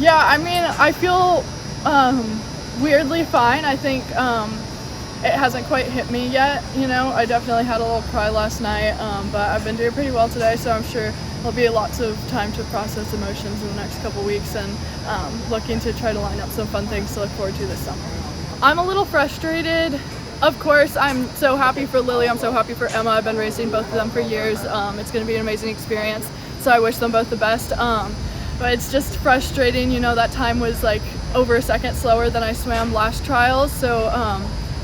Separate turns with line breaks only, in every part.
Yeah, I mean, I feel weirdly fine. I think it hasn't quite hit me yet, you know. I definitely had a little cry last night, but I've been doing pretty well today, so I'm sure there'll be lots of time to process emotions in the next couple weeks, and looking to try to line up some fun things to look forward to this summer. I'm a little frustrated. Of course, I'm so happy for Lily, I'm so happy for Emma. I've been racing both of them for years. It's going to be an amazing experience, so I wish them both the best. But it's just frustrating, you know, that time was like over a second slower than I swam last trials, so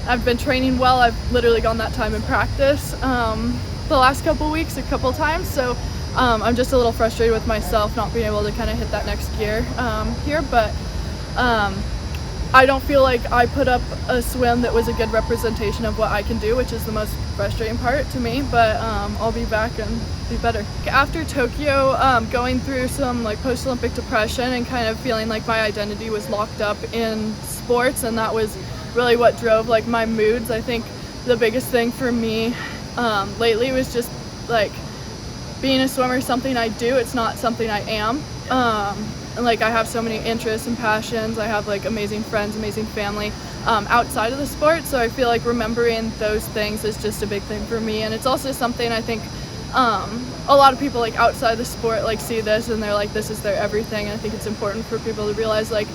I've been training well. I've literally gone that time in practice the last couple weeks a couple times, so I'm just a little frustrated with myself not being able to kind of hit that next gear here, but I don't feel like I put up a swim that was a good representation of what I can do, which is the most frustrating part to me, but I'll be back and be better. After Tokyo, going through some like post-Olympic depression and kind of feeling like my identity was locked up in sports, and that was really what drove like my moods. I think the biggest thing for me lately was just like being a swimmer is something I do, it's not something I am. And like I have so many interests and passions. I have like amazing friends, amazing family outside of the sport, so I feel like remembering those things is just a big thing for me. And it's also something I think a lot of people like outside the sport like see this and they're like, this is their everything. And I think it's important for people to realize like,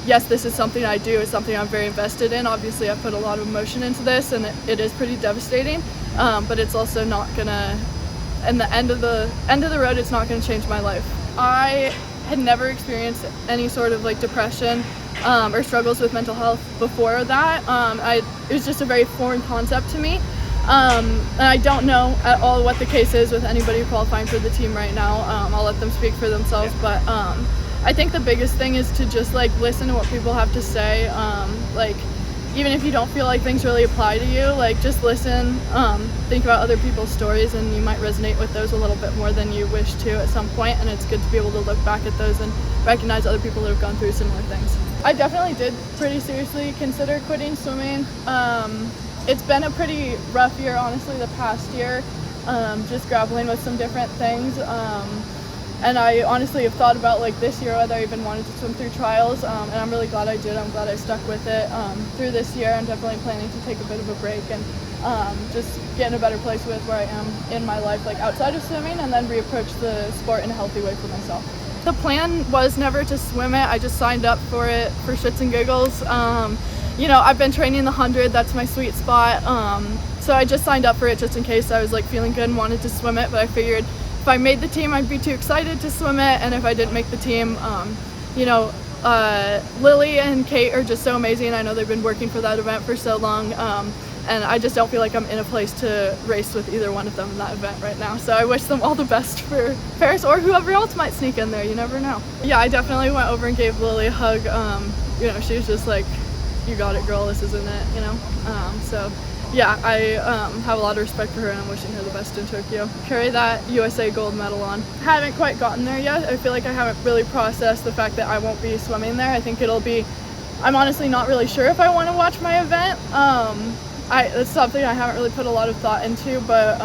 yes, this is something I do, it's something I'm very invested in. Obviously I've put a lot of emotion into this, and it is pretty devastating, but it's also not gonna, in the end of the road, it's not gonna change my life. I had never experienced any sort of like depression or struggles with mental health before that. It was just a very foreign concept to me, and I don't know at all what the case is with anybody qualifying for the team right now. I'll let them speak for themselves, but I think the biggest thing is to just like listen to what people have to say. Like even if you don't feel like things really apply to you, like just listen, think about other people's stories, and you might resonate with those a little bit more than you wish to at some point, and it's good to be able to look back at those and recognize other people that have gone through similar things. I definitely did pretty seriously consider quitting swimming. It's been a pretty rough year, honestly, the past year, just grappling with some different things. And I honestly have thought about like this year whether I even wanted to swim through trials, and I'm really glad I did. I'm glad I stuck with it through this year. I'm definitely planning to take a bit of a break and just get in a better place with where I am in my life, like outside of swimming, and then reapproach the sport in a healthy way for myself. The plan was never to swim it. I just signed up for it for shits and giggles. You know, I've been training the 100, that's my sweet spot. So I just signed up for it just in case I was like feeling good and wanted to swim it, but I figured if I made the team, I'd be too excited to swim it, and if I didn't make the team, you know, Lily and Kate are just so amazing. I know they've been working for that event for so long, and I just don't feel like I'm in a place to race with either one of them in that event right now. So I wish them all the best for Paris, or whoever else might sneak in there, you never know. Yeah, I definitely went over and gave Lily a hug. You know, she was just like, you got it, girl, this isn't it, you know? So yeah, I have a lot of respect for her, and I'm wishing her the best in Tokyo. Carry that USA gold medal on. Haven't quite gotten there yet. I feel like I haven't really processed the fact that I won't be swimming there. I think it'll be, I'm honestly not really sure if I want to watch my event. It's something I haven't really put a lot of thought into, but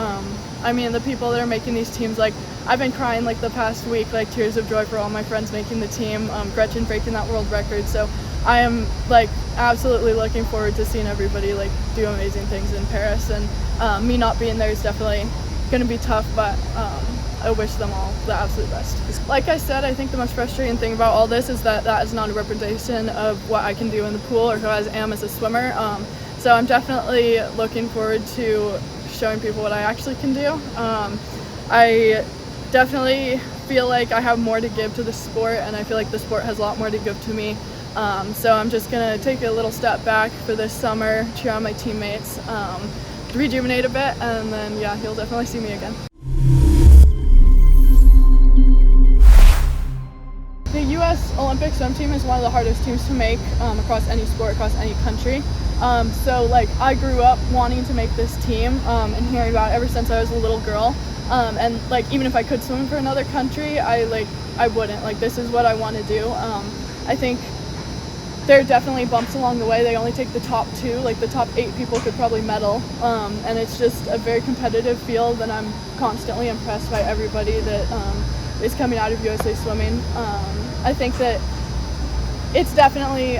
I mean, the people that are making these teams, like I've been crying like the past week, like tears of joy for all my friends making the team, Gretchen breaking that world record. So I am like absolutely looking forward to seeing everybody like do amazing things in Paris, and me not being there is definitely going to be tough, but I wish them all the absolute best. Like I said, I think the most frustrating thing about all this is that that is not a representation of what I can do in the pool or who I am as a swimmer. So I'm definitely looking forward to showing people what I actually can do. I definitely feel like I have more to give to the sport, and I feel like the sport has a lot more to give to me. So I'm just gonna take a little step back for this summer, cheer on my teammates, rejuvenate a bit, and then yeah, you'll definitely see me again. The US Olympic swim team is one of the hardest teams to make across any sport, across any country. So like I grew up wanting to make this team and hearing about it ever since I was a little girl. And like even if I could swim for another country, I wouldn't. Like this is what I want to do. I think there are definitely bumps along the way. They only take the top 2, like the top 8 people could probably medal, and it's just a very competitive field, and I'm constantly impressed by everybody that is coming out of USA Swimming. I think that it's definitely,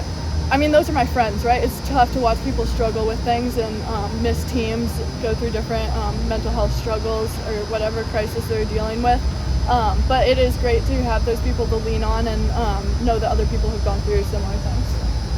I mean, those are my friends, right? It's tough to watch people struggle with things and miss teams, go through different mental health struggles or whatever crisis they're dealing with. But it is great to have those people to lean on and know that other people have gone through similar things.